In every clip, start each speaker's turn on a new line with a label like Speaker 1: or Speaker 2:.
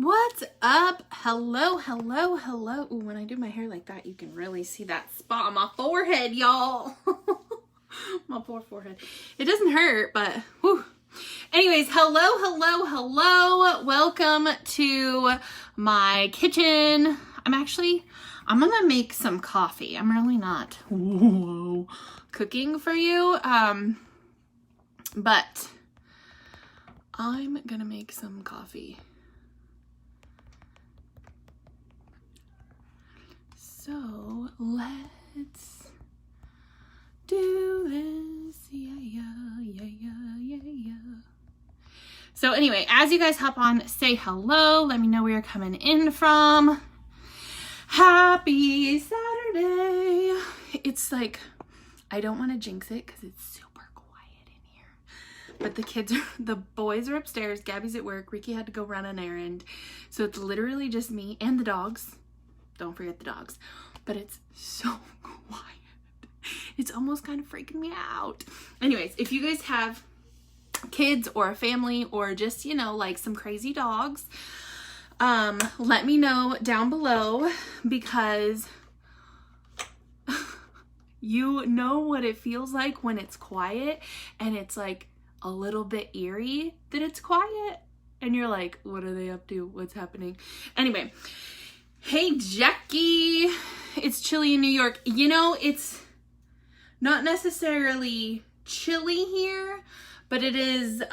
Speaker 1: What's up? Hello, hello, hello. Ooh, when I do my hair like that, you can really see that spot on my forehead, y'all. My poor forehead. It doesn't hurt, but whew. Anyways, hello. Welcome to my kitchen. I'm gonna make some coffee. I'm really not cooking for you. But I'm gonna make some coffee. So let's do this. Yeah. So anyway, as you guys hop on, say hello. Let me know where you're coming in from. Happy Saturday. It's like, I don't want to jinx it because it's super quiet in here. But the boys are upstairs. Gabby's at work. Ricky had to go run an errand. So it's literally just me and the dogs. Don't forget the dogs. But it's so quiet. It's almost kind of freaking me out. Anyways, if you guys have kids or a family or just, like some crazy dogs, let me know down below, because you know what it feels like when it's quiet and it's like a little bit eerie that it's quiet and you're like, what are they up to? What's happening? Anyway, hey Jackie, it's chilly in New York. It's not necessarily chilly here, but it is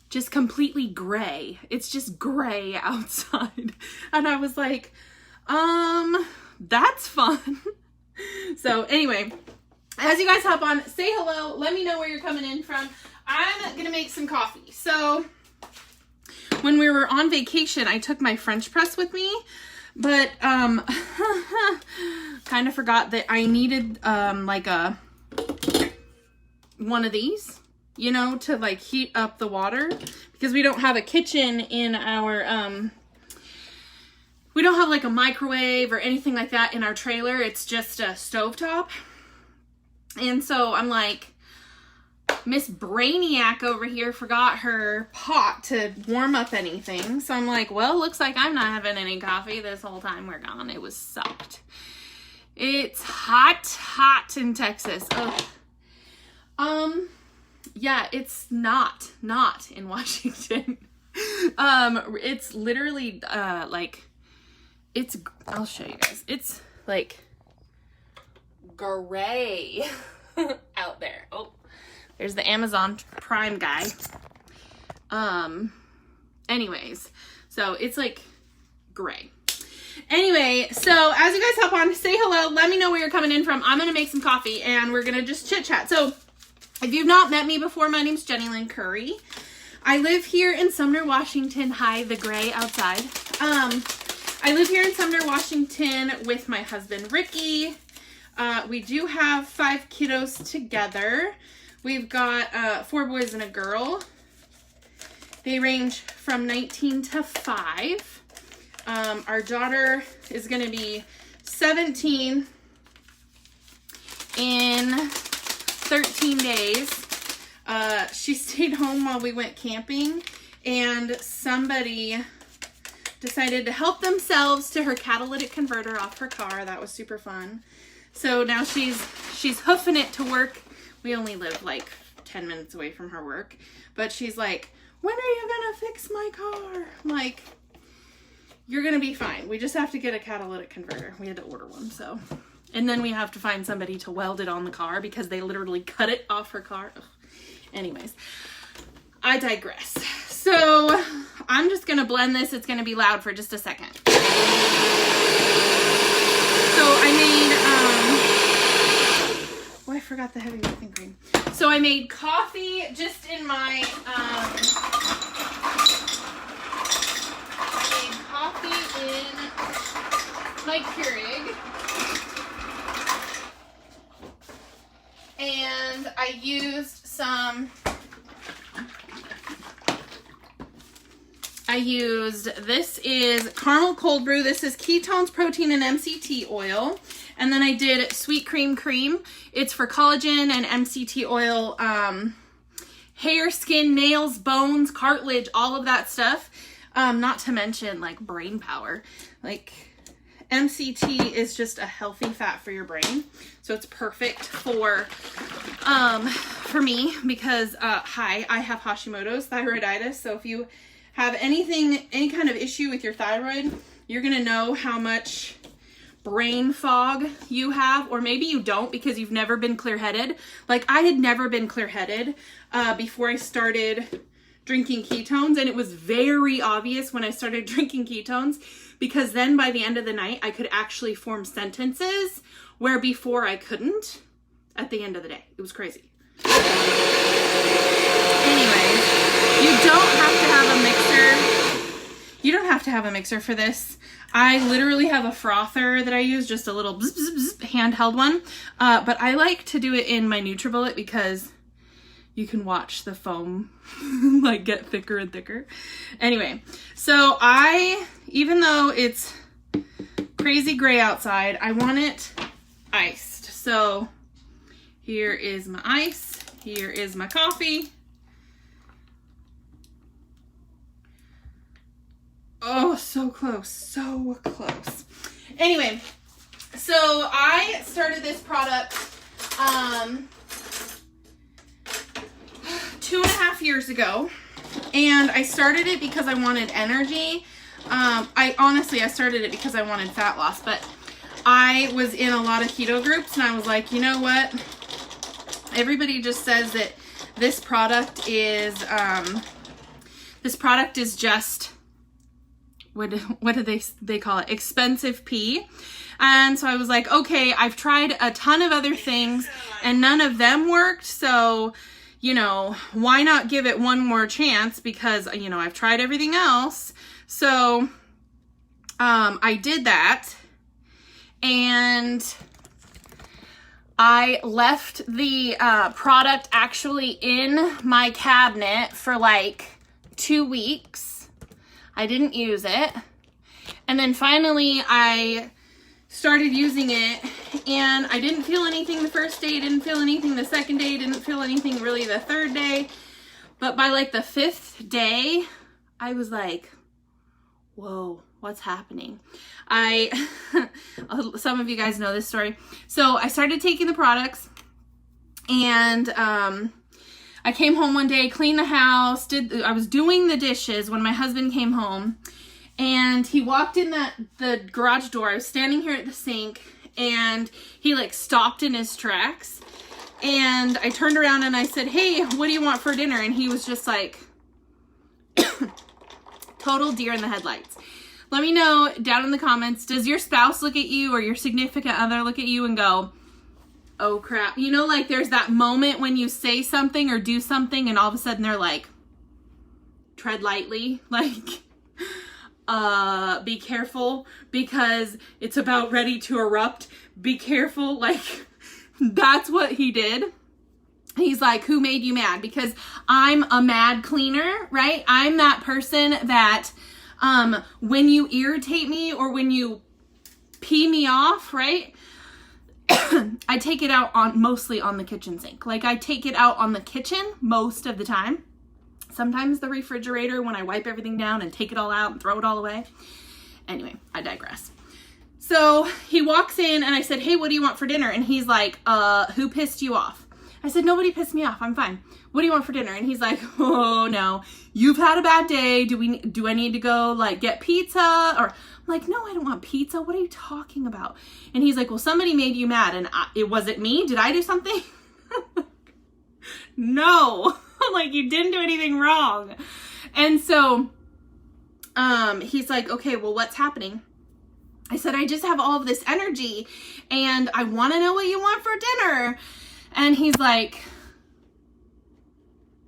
Speaker 1: just completely gray. It's just gray outside. And I was like, that's fun. So anyway, as you guys hop on, say hello. Let me know where you're coming in from. I'm gonna make some coffee. So when we were on vacation, I took my French press with me, but kind of forgot that I needed like one of these, to like heat up the water, because we don't have a kitchen in our we don't have like a microwave or anything like that in our trailer. It's just a stovetop. And so I'm like, Miss Brainiac over here forgot her pot to warm up anything. So I'm like, well, looks like I'm not having any coffee this whole time we're gone. It was sucked. It's hot in Texas. Ugh. Yeah, it's not in Washington. It's literally, I'll show you guys. It's like gray out there. Oh, there's the Amazon Prime guy. Anyways, so it's like gray. Anyway, so as you guys hop on, say hello. Let me know where you're coming in from. I'm going to make some coffee and we're going to just chit chat. So if you've not met me before, my name's Jenny Lynn Curry. I live here in Sumner, Washington. Hi, the gray outside. I live here in Sumner, Washington with my husband, Ricky. We do have 5 kiddos together. We've got 4 boys and a girl. They range from 19 to 5. Our daughter is going to be 17 in 13 days. She stayed home while we went camping, and somebody decided to help themselves to her catalytic converter off her car. That was super fun. So now she's hoofing it to work. We only live like 10 minutes away from her work, but she's like, when are you gonna fix my car? I'm like, you're gonna be fine. We just have to get a catalytic converter. We had to order one, so. And then we have to find somebody to weld it on the car because they literally cut it off her car. Ugh. Anyways, I digress. So I'm just gonna blend this. It's gonna be loud for just a second. So I made, I forgot the heavy whipping cream. So I made coffee just in my, Keurig. And I used this is caramel cold brew. This is ketones, protein, and MCT oil. And then I did sweet cream. It's for collagen and MCT oil, hair, skin, nails, bones, cartilage, all of that stuff. Not to mention like brain power. Like MCT is just a healthy fat for your brain. So it's perfect for me because, I have Hashimoto's thyroiditis. So if you have any kind of issue with your thyroid, you're going to know how much brain fog you have, or maybe you don't because you've never been clear-headed. Like I had never been clear-headed before I started drinking ketones, and it was very obvious when I started drinking ketones, because then by the end of the night I could actually form sentences where before I couldn't at the end of the day. It was crazy. Anyway, you don't have to have a mixer. You don't have to have a mixer for this. I literally have a frother that I use, just a little bzz, bzz, bzz, handheld one. But I like to do it in my NutriBullet because you can watch the foam like get thicker and thicker. Anyway, so even though it's crazy gray outside, I want it iced. So here is my ice. Here is my coffee. Oh, so close, so close. Anyway, so I started this product 2.5 years ago, and I started it because I wanted energy. I started it because I wanted fat loss, but I was in a lot of keto groups, and I was like, you know what? Everybody just says that this product is just, what do they call it? Expensive pee. And so I was like, okay, I've tried a ton of other things and none of them worked. So, why not give it one more chance? Because, I've tried everything else. So, I did that, and I left the product actually in my cabinet for like 2 weeks. I didn't use it. And then finally I started using it, and I didn't feel anything the first day, didn't feel anything the second day, didn't feel anything really the third day. But by like the 5th day, I was like, whoa, what's happening? Some of you guys know this story. So I started taking the products, and I came home one day, cleaned the house, I was doing the dishes when my husband came home, and he walked in the garage door. I was standing here at the sink, and he like stopped in his tracks, and I turned around and I said, hey, what do you want for dinner? And he was just like total deer in the headlights. Let me know down in the comments, does your spouse look at you or your significant other look at you and go, oh crap? Like there's that moment when you say something or do something and all of a sudden they're like, tread lightly, like, be careful because it's about ready to erupt. Be careful. Like, that's what he did. He's like, who made you mad? Because I'm a mad cleaner, right? I'm that person that, when you irritate me or when you pee me off, right? I take it out mostly on the kitchen sink. Like I take it out on the kitchen most of the time. Sometimes the refrigerator when I wipe everything down and take it all out and throw it all away. Anyway, I digress. So he walks in and I said, hey, what do you want for dinner? And he's like, who pissed you off? I said, nobody pissed me off. I'm fine. What do you want for dinner? And he's like, oh no, you've had a bad day. Do I need to go like get pizza? Or I'm like, no, I don't want pizza. What are you talking about? And he's like, well, somebody made you mad, and it wasn't me. Did I do something? No. I'm like, you didn't do anything wrong. And so he's like, okay, well, what's happening? I said, I just have all of this energy and I want to know what you want for dinner. And he's like,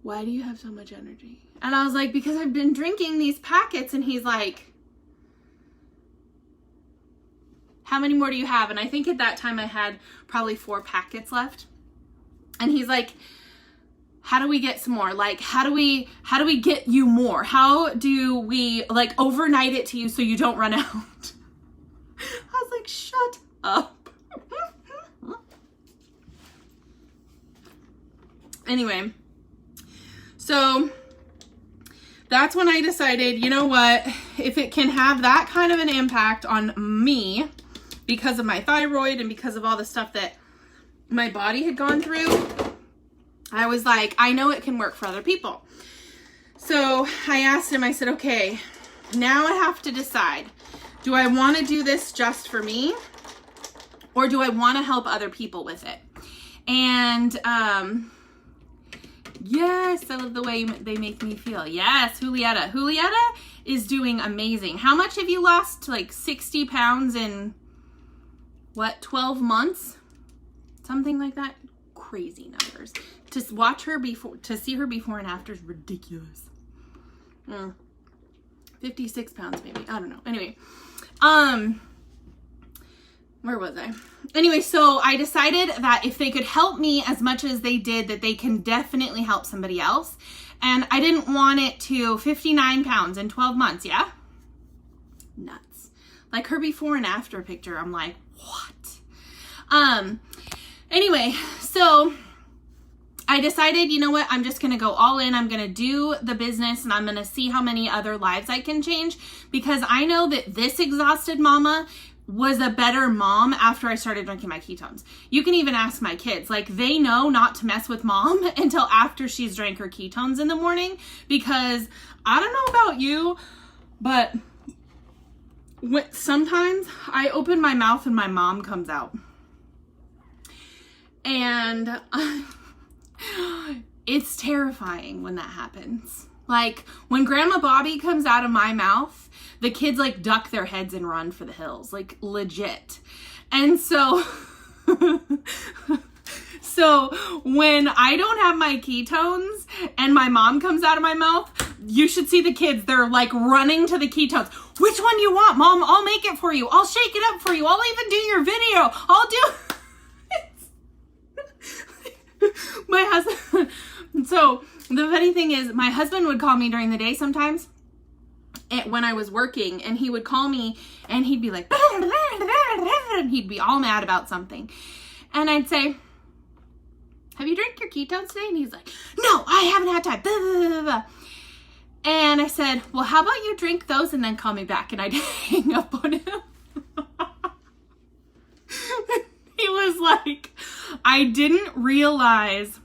Speaker 1: why do you have so much energy? And I was like, because I've been drinking these packets. And he's like, how many more do you have? And I think at that time I had probably 4 packets left. And he's like, how do we get some more? Like, how do we get you more? How do we like overnight it to you so you don't run out? I was like, shut up. Anyway, so that's when I decided, you know what, if it can have that kind of an impact on me because of my thyroid and because of all the stuff that my body had gone through, I was like, I know it can work for other people. So I asked him, I said, okay, now I have to decide, do I want to do this just for me, or do I want to help other people with it? And yes, I love the way they make me feel. Yes, Julieta. Julieta is doing amazing. How much have you lost? Like 60 pounds in, what, 12 months? Something like that. Crazy numbers. To watch her before, to see her before and after is ridiculous. 56 pounds maybe. I don't know. Anyway, where was I? Anyway, so I decided that if they could help me as much as they did, that they can definitely help somebody else. And I didn't want it to 59 pounds in 12 months. Yeah. Nuts. Like her before and after picture. I'm like, what? Anyway, so I decided, you know what, I'm just going to go all in. I'm going to do the business and I'm going to see how many other lives I can change, because I know that this exhausted mama was a better mom after I started drinking my ketones. You can even ask my kids, like they know not to mess with mom until after she's drank her ketones in the morning, because I don't know about you, but sometimes I open my mouth and my mom comes out. And it's terrifying when that happens. Like when Grandma Bobby comes out of my mouth, the kids like duck their heads and run for the hills, like legit. And so, so when I don't have my ketones and my mom comes out of my mouth, you should see the kids. They're like running to the ketones. Which one you want, Mom? I'll make it for you. I'll shake it up for you. I'll even do your video. I'll do... My husband, so the funny thing is my husband would call me during the day sometimes when I was working, and he would call me and he'd be like, and he'd be all mad about something. And I'd say, have you drank your ketones today? And he's like, no, I haven't had time. And I said, well, how about you drink those and then call me back? And I'd hang up on him. He was like, I didn't realize,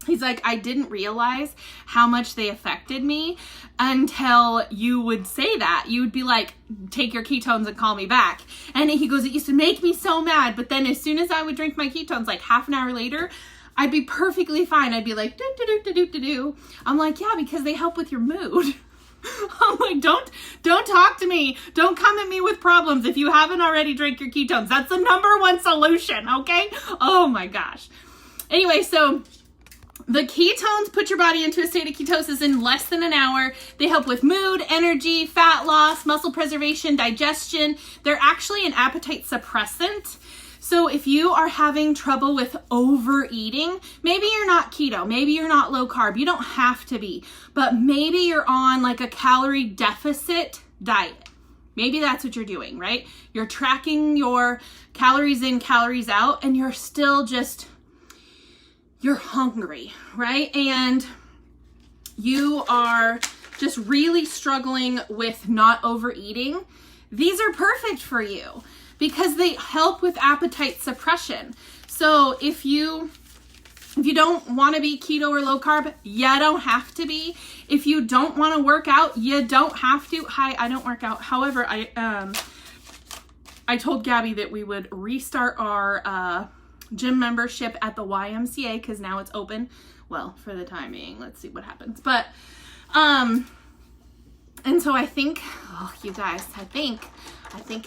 Speaker 1: he's like, I didn't realize how much they affected me until you would say that. You would be like, take your ketones and call me back. And he goes, it used to make me so mad. But then as soon as I would drink my ketones, like half an hour later, I'd be perfectly fine. I'd be like, do. I'm like, yeah, because they help with your mood. I'm like, don't talk to me. Don't come at me with problems if you haven't already drank your ketones. That's the number one solution, okay? Oh my gosh. Anyway, so the ketones put your body into a state of ketosis in less than an hour. They help with mood, energy, fat loss, muscle preservation, digestion. They're actually an appetite suppressant. So if you are having trouble with overeating, maybe you're not keto, maybe you're not low carb, you don't have to be, but maybe you're on like a calorie deficit diet. Maybe that's what you're doing, right? You're tracking your calories in, calories out, and you're still just, you're hungry, right? And you are just really struggling with not overeating. These are perfect for you, because they help with appetite suppression. So if you don't want to be keto or low carb, you don't have to be. If you don't want to work out, you don't have to. Hi, I don't work out. However, I told Gabby that we would restart our gym membership at the YMCA, because now it's open. Well, for the time being, let's see what happens. But and so I think, oh, you guys, I think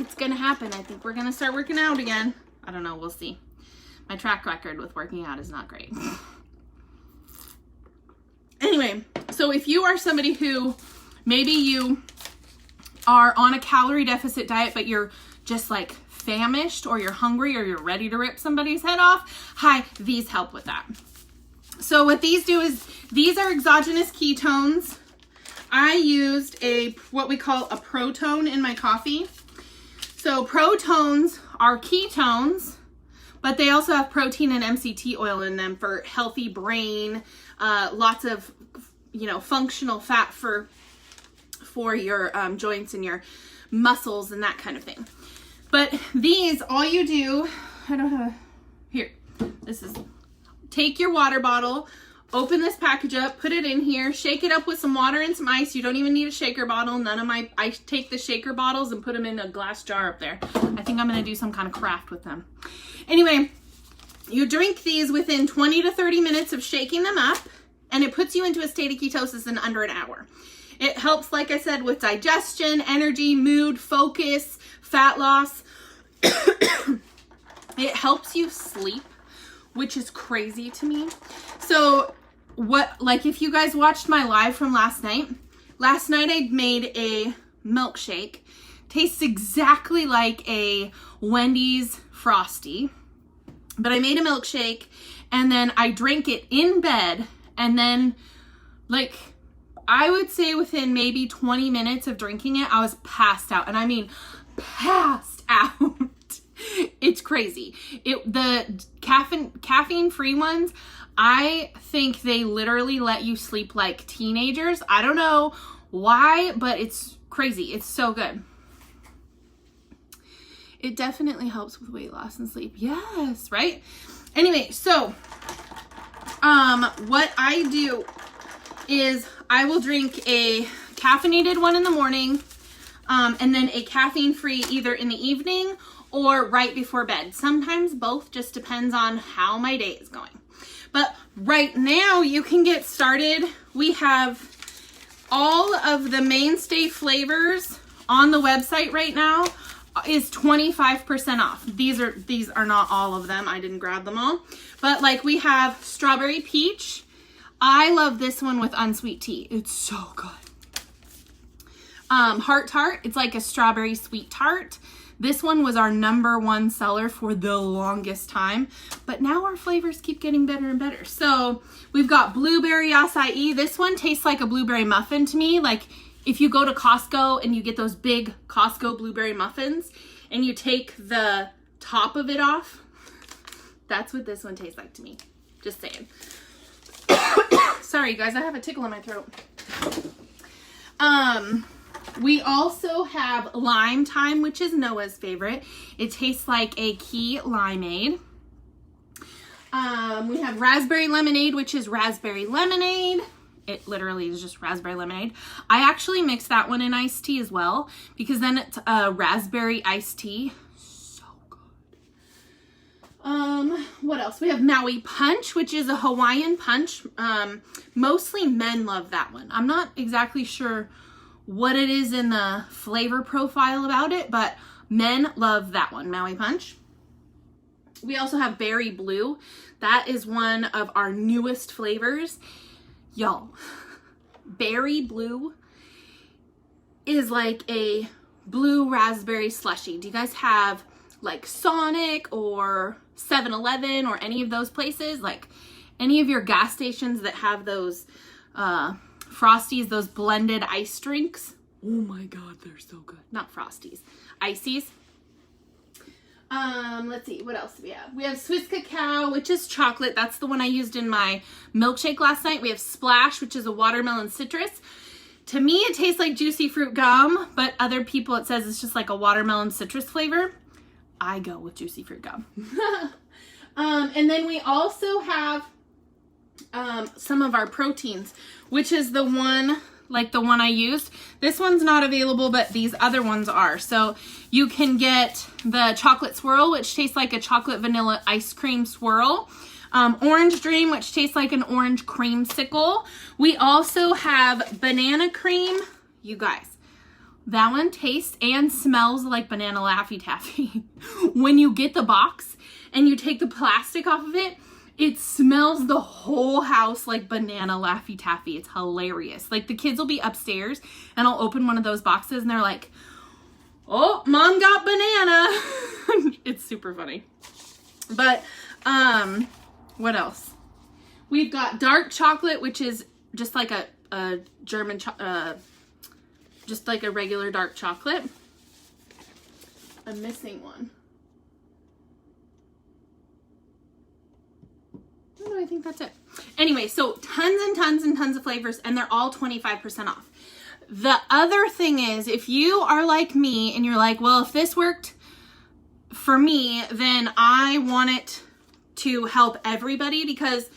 Speaker 1: it's going to happen. I think we're going to start working out again. I don't know. We'll see. My track record with working out is not great. Anyway, so if you are somebody who maybe you are on a calorie deficit diet, but you're just like famished, or you're hungry, or you're ready to rip somebody's head off, hi, these help with that. So what these do is, these are exogenous ketones. I used what we call a protone in my coffee. So protones are ketones, but they also have protein and MCT oil in them for healthy brain, lots of you know, functional fat for your joints and your muscles and that kind of thing. But these, all you do, I don't have a, here, this is, take your water bottle, open this package up, put it in here, shake it up with some water and some ice. You don't even need a shaker bottle. I take the shaker bottles and put them in a glass jar up there. I think I'm going to do some kind of craft with them. Anyway, you drink these within 20 to 30 minutes of shaking them up, and it puts you into a state of ketosis in under an hour. It helps, like I said, with digestion, energy, mood, focus, fat loss. It helps you sleep, which is crazy to me. So like if you guys watched my live from last night I made a milkshake. Tastes exactly like a Wendy's Frosty, but I made a milkshake and then I drank it in bed, and then like I would say within maybe 20 minutes of drinking it, I was passed out. And I mean, passed out. It's crazy. The caffeine-free ones, I think they literally let you sleep like teenagers. I don't know why, but it's crazy. It's so good. It definitely helps with weight loss and sleep. Yes, right? Anyway, so what I do is I will drink a caffeinated one in the morning, and then a caffeine-free either in the evening or right before bed. Sometimes both, just depends on how my day is going. But right now you can get started. We have all of the mainstay flavors on the website right now is 25% off. These are not all of them. I didn't grab them all. But like we have strawberry peach. I love this one with unsweet tea. It's so good. Heart tart. It's like a strawberry sweet tart. This one was our #1 seller for the longest time, but now our flavors keep getting better and better. So we've got blueberry acai. This one tastes like a blueberry muffin to me. Like if you go to Costco and you get those big Costco blueberry muffins and you take the top of it off, that's what this one tastes like to me. Just saying. Sorry guys, I have a tickle in my throat. We also have lime thyme, which is Noah's favorite. It tastes like a key limeade. We have raspberry lemonade, which is raspberry lemonade. It literally is just raspberry lemonade. I actually mix that one in iced tea as well, because then it's a raspberry iced tea. So good. What else? We have Maui Punch, which is a Hawaiian punch. Mostly men love that one. I'm not exactly sure what it is in the flavor profile about it, but men love that one, Maui Punch. We also have Berry Blue. That is one of our newest flavors. Y'all, Berry Blue is like a blue raspberry slushie. Do you guys have like Sonic or 7-Eleven or any of those places? Like any of your gas stations that have those Frosties, those blended ice drinks? Oh my God, they're so good. Not Frosties, Ices. Let's see, what else do we have? We have Swiss Cacao, which is chocolate. That's the one I used in my milkshake last night. We have Splash, which is a watermelon citrus. To me, it tastes like juicy fruit gum, but other people, it says it's just like a watermelon citrus flavor. I go with juicy fruit gum. And then we also have some of our proteins, which is the one, like the one I used. This one's not available, but these other ones are. So you can get the chocolate swirl, which tastes like a chocolate vanilla ice cream swirl. Orange Dream, which tastes like an orange creamsicle. We also have banana cream. You guys, that one tastes and smells like banana Laffy Taffy. When you get the box and you take the plastic off of it, it smells the whole house like banana Laffy Taffy. It's hilarious. Like the kids will be upstairs and I'll open one of those boxes and they're like, oh, mom got banana. It's super funny. But what else? We've got dark chocolate, which is just like a German, just like a regular dark chocolate. I'm missing one. No, I think that's it. Anyway, so tons and tons and tons of flavors, and they're all 25% off. The other thing is, if you are like me and you're like, well, if this worked for me, then I want it to help everybody, because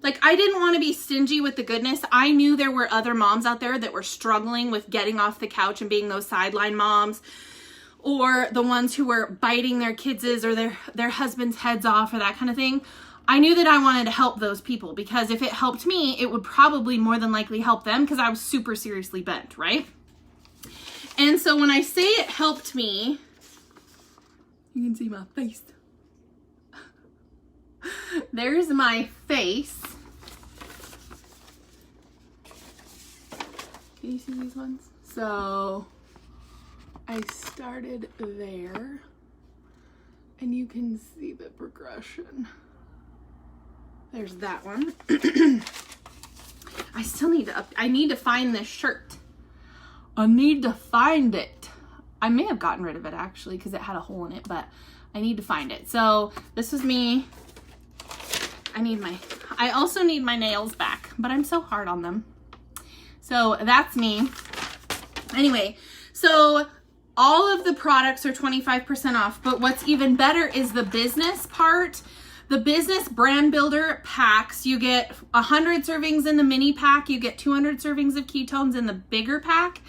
Speaker 1: like, I didn't want to be stingy with the goodness. I knew there were other moms out there that were struggling with getting off the couch and being those sideline moms, or the ones who were biting their kids' or their husbands' heads off, or that kind of thing. I knew that I wanted to help those people, because if it helped me, it would probably more than likely help them, because I was super seriously bent, right? And so when I say it helped me, you can see my face. There's my face. Can you see these ones? So I started there, and you can see the progression. There's that one. I still need to I need to find this shirt. I need to find it. I may have gotten rid of it actually, because it had a hole in it, but I need to find it. So this is me. I also need my nails back, but I'm so hard on them. So that's me. Anyway, so all of the products are 25% off, but what's even better is the business part. The business brand builder packs, you get 100 servings in the mini pack, you get 200 servings of ketones in the bigger pack,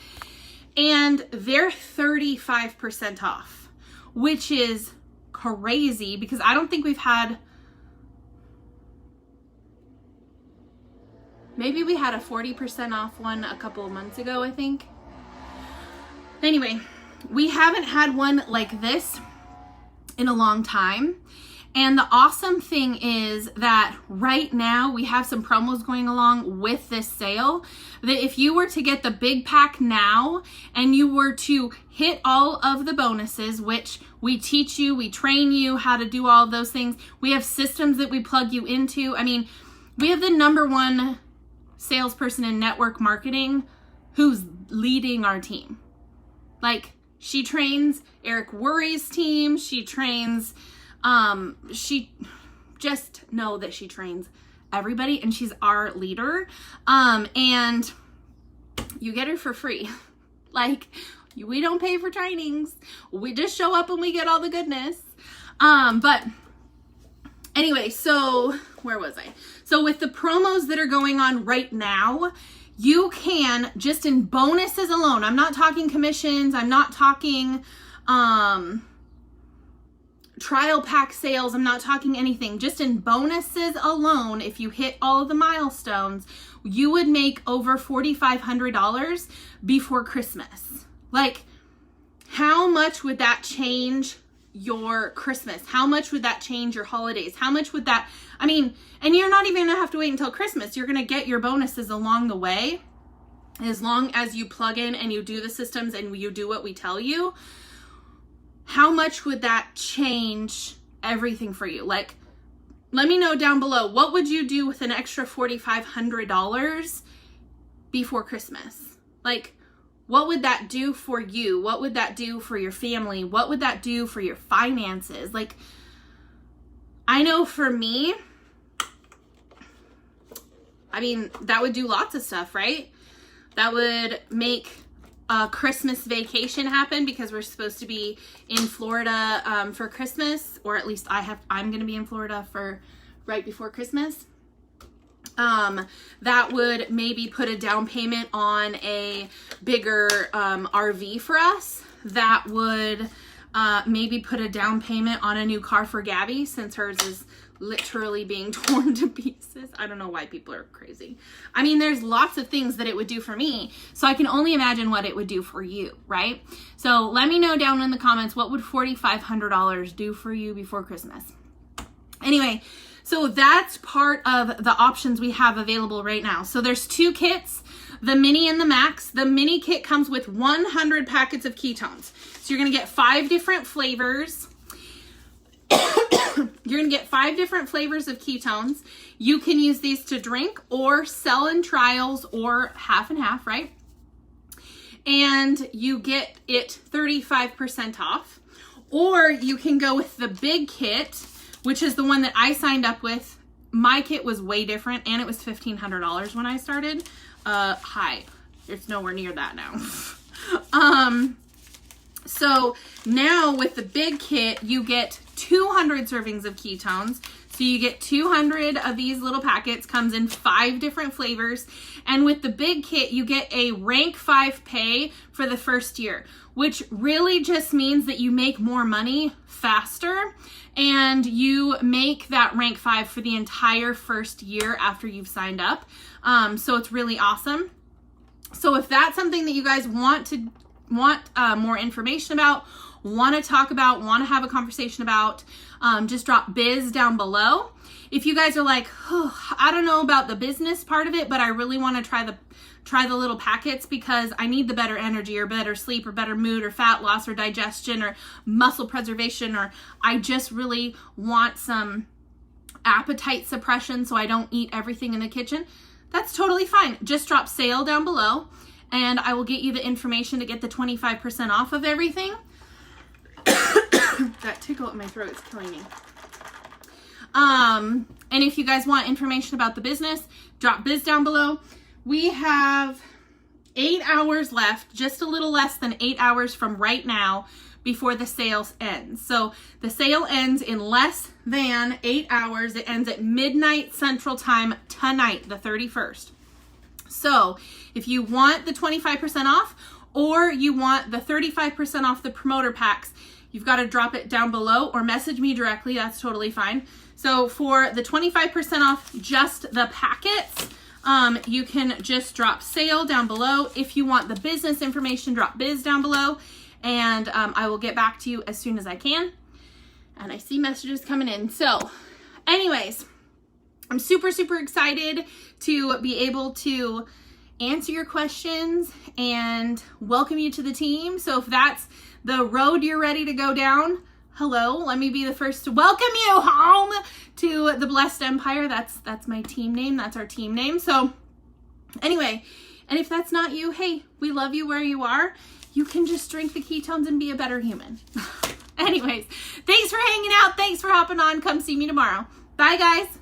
Speaker 1: and they're 35% off, which is crazy, because I don't think we've had, maybe we had a 40% off one a couple of months ago, I think. Anyway, we haven't had one like this in a long time. And the awesome thing is that right now we have some promos going along with this sale, that if you were to get the big pack now and you were to hit all of the bonuses, which we teach you, we train you how to do all of those things. We have systems that we plug you into. I mean, we have the #1 salesperson in network marketing who's leading our team. Like, she trains Eric Worre's team. She trains, she just know that she trains everybody, and she's our leader. And you get her for free. Like, we don't pay for trainings. We just show up and we get all the goodness. But anyway, so where was I? So with the promos that are going on right now, you can, just in bonuses alone, I'm not talking commissions, I'm not talking trial pack sales, I'm not talking anything, just in bonuses alone, if you hit all of the milestones, you would make over $4,500 before Christmas. Like, how much would that change your Christmas? How much would that change your holidays? How much would that, I mean, and you're not even gonna have to wait until Christmas. You're gonna get your bonuses along the way, as long as you plug in and you do the systems and you do what we tell you. How much would that change everything for you? Like, let me know down below, what would you do with an extra $4,500 before Christmas? Like, what would that do for you? What would that do for your family? What would that do for your finances? Like, I know for me, I mean, that would do lots of stuff, right? That would make a Christmas vacation happen, because we're supposed to be in Florida for Christmas, or at least I'm going to be in Florida for right before Christmas. That would maybe put a down payment on a bigger RV for us. That would maybe put a down payment on a new car for Gabby, since hers is literally being torn to pieces. I don't know why people are crazy. I mean, there's lots of things that it would do for me, so I can only imagine what it would do for you, right? So let me know down in the comments, what would $4,500 do for you before Christmas? Anyway, so that's part of the options we have available right now. So there's 2 kits, the mini and the max. The mini kit comes with 100 packets of ketones. So you're gonna get 5 different flavors. You're gonna get 5 different flavors of ketones. You can use these to drink or sell in trials, or half and half, right? And you get it 35% off. Or you can go with the big kit, which is the one that I signed up with my kit was way different, and it was $1,500 when I started. Hype. It's nowhere near that now. So now with the big kit, you get 200 servings of ketones. So you get 200 of these little packets, comes in 5 different flavors. And with the big kit, you get a rank 5 pay for the first year, which really just means that you make more money faster, and you make that rank 5 for the entire first year after you've signed up. So it's really awesome. So if that's something that you guys want more information about, want to talk about, want to have a conversation about, just drop biz down below. If you guys are like, oh, I don't know about the business part of it, but I really want to try the little packets because I need the better energy or better sleep or better mood or fat loss or digestion or muscle preservation, or I just really want some appetite suppression so I don't eat everything in the kitchen, that's totally fine. Just drop sale down below and I will get you the information to get the 25% off of everything. That tickle in my throat is killing me. And if you guys want information about the business, drop biz down below. We have 8 hours left, just a little less than 8 hours from right now before the sale ends. So the sale ends in less than 8 hours. It ends at midnight Central Time tonight, the 31st. So if you want the 25% off or you want the 35% off the promoter packs, you've got to drop it down below or message me directly. That's totally fine. So for the 25% off just the packets, you can just drop sale down below. If you want the business information, drop biz down below, and I will get back to you as soon as I can. And I see messages coming in. So anyways, I'm super, super excited to be able to answer your questions and welcome you to the team. So if that's the road you're ready to go down, hello, let me be the first to welcome you home to the Blessed Empire. That's my team name. That's our team name. So anyway, and if that's not you, hey, we love you where you are. You can just drink the ketones and be a better human. Anyways, thanks for hanging out. Thanks for hopping on. Come see me tomorrow. Bye, guys.